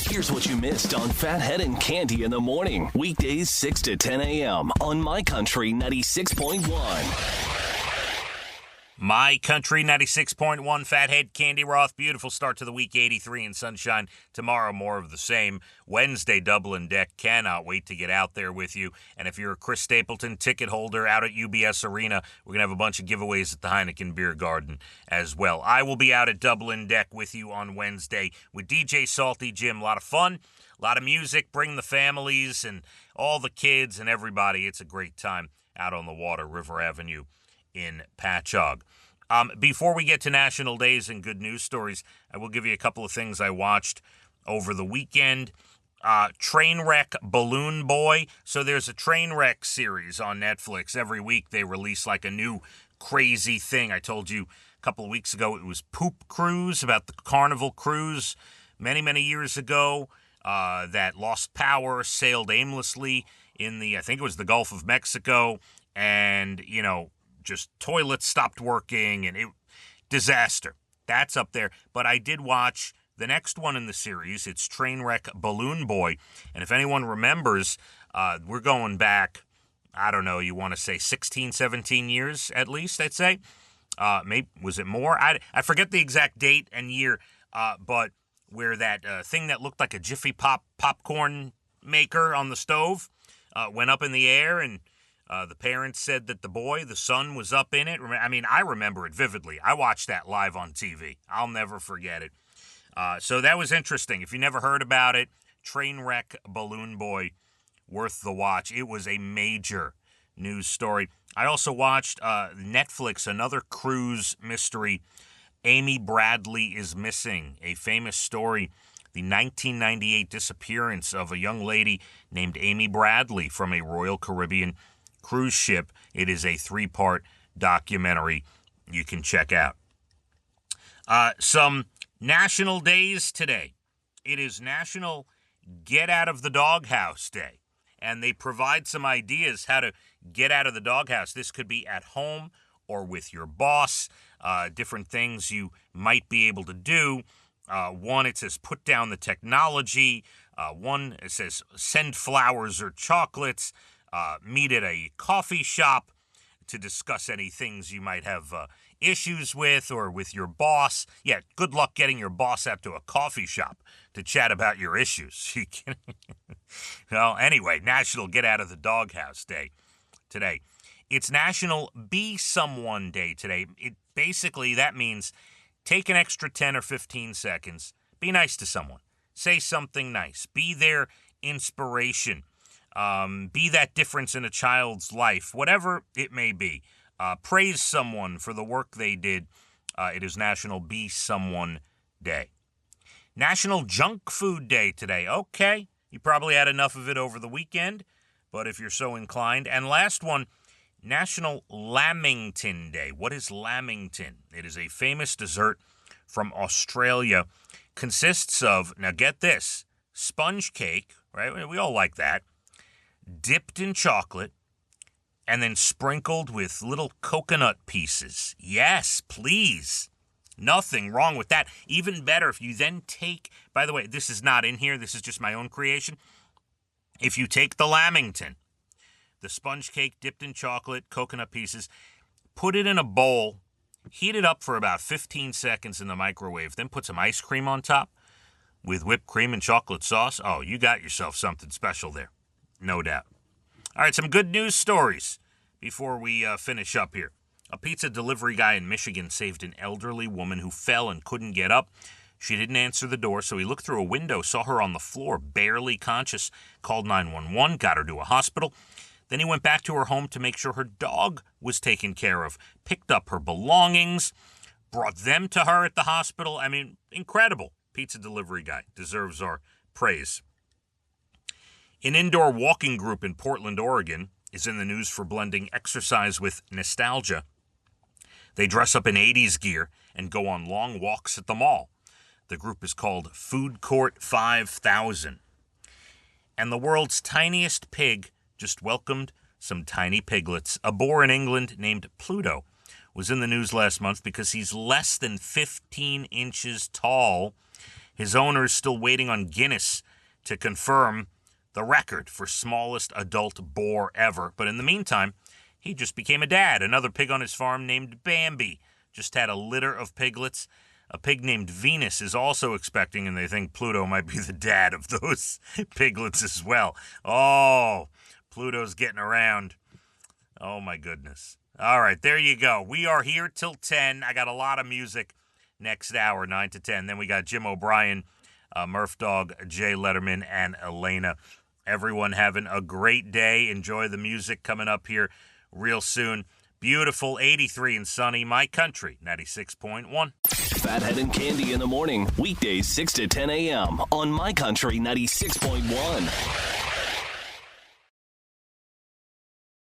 Here's what you missed on Phathead and Cande in the morning. Weekdays 6 to 10 a.m. on My Country 96.1. My Country 96.1, Phathead, Cande Roth. Beautiful start to the week, 83 and sunshine. Tomorrow, more of the same. Wednesday, Dublin Deck. Cannot wait to get out there with you. And if you're a Chris Stapleton ticket holder out at UBS Arena, we're going to have a bunch of giveaways at the Heineken Beer Garden as well. I will be out at Dublin Deck with you on Wednesday with DJ Salty Jim. A lot of fun, a lot of music. Bring the families and all the kids and everybody. It's a great time out on the water, River Avenue in Patchogue. Before we get to National Days and good news stories, I will give you a couple of things I watched over the weekend. Trainwreck Balloon Boy. So there's a Trainwreck series on Netflix. Every week they release like a new crazy thing. I told you a couple of weeks ago it was Poop Cruise, about the Carnival cruise many, many years ago that lost power, sailed aimlessly in I think it was the Gulf of Mexico, and, just toilets stopped working, and disaster. That's up there. But I did watch the next one in the series. It's Trainwreck Balloon Boy. And if anyone remembers, we're going back, I don't know, you want to say 16, 17 years at least, I'd say. Maybe, was it more? I forget the exact date and year, but where that thing that looked like a Jiffy Pop popcorn maker on the stove went up in the air, and the parents said that the son was up in it. I mean, I remember it vividly. I watched that live on TV. I'll never forget it. So that was interesting. If you never heard about it, Trainwreck Balloon Boy, worth the watch. It was a major news story. I also watched Netflix, another cruise mystery, Amy Bradley is Missing, a famous story, the 1998 disappearance of a young lady named Amy Bradley from a Royal Caribbean cruise ship. It is a 3-part documentary you can check out. Some national days today. It is National Get Out of the Doghouse Day, and they provide some ideas how to get out of the doghouse. This could be at home or with your boss, different things you might be able to do. One, it says put down the technology. One, it says send flowers or chocolates. Meet at a coffee shop to discuss any things you might have issues with, or with your boss. Yeah, good luck getting your boss out to a coffee shop to chat about your issues. Well, anyway, National Get Out of the Doghouse Day today. It's National Be Someone Day today. Basically, that means take an extra 10 or 15 seconds. Be nice to someone. Say something nice. Be their inspiration. Be that difference in a child's life, whatever it may be. Praise someone for the work they did. It is National Be Someone Day. National Junk Food Day today. Okay, you probably had enough of it over the weekend, but if you're so inclined. And last one, National Lamington Day. What is Lamington? It is a famous dessert from Australia. Consists of, now get this, sponge cake, right? We all like that. Dipped in chocolate, and then sprinkled with little coconut pieces. Yes, please. Nothing wrong with that. Even better if you then take, by the way, this is not in here, this is just my own creation. If you take the Lamington, the sponge cake dipped in chocolate, coconut pieces, put it in a bowl, heat it up for about 15 seconds in the microwave, then put some ice cream on top with whipped cream and chocolate sauce. Oh, you got yourself something special there. No doubt. All right, some good news stories before we finish up here. A pizza delivery guy in Michigan saved an elderly woman who fell and couldn't get up. She didn't answer the door, so he looked through a window, saw her on the floor, barely conscious, called 911, got her to a hospital. Then he went back to her home to make sure her dog was taken care of, picked up her belongings, brought them to her at the hospital. I mean, incredible. Pizza delivery guy deserves our praise. An indoor walking group in Portland, Oregon, is in the news for blending exercise with nostalgia. They dress up in 80s gear and go on long walks at the mall. The group is called Food Court 5000. And the world's tiniest pig just welcomed some tiny piglets. A boar in England named Pluto was in the news last month because he's less than 15 inches tall. His owner is still waiting on Guinness to confirm the record for smallest adult boar ever. But in the meantime, he just became a dad. Another pig on his farm named Bambi just had a litter of piglets. A pig named Venus is also expecting, and they think Pluto might be the dad of those piglets as well. Oh, Pluto's getting around. Oh, my goodness. All right, there you go. We are here till 10. I got a lot of music next hour, 9 to 10. Then we got Jim O'Brien, Murph Dog, Jay Letterman, and Elena. Everyone having a great day. Enjoy the music coming up here real soon. Beautiful 83 and sunny, My Country, 96.1. Phathead and Cande in the morning, weekdays 6 to 10 a.m. on My Country 96.1.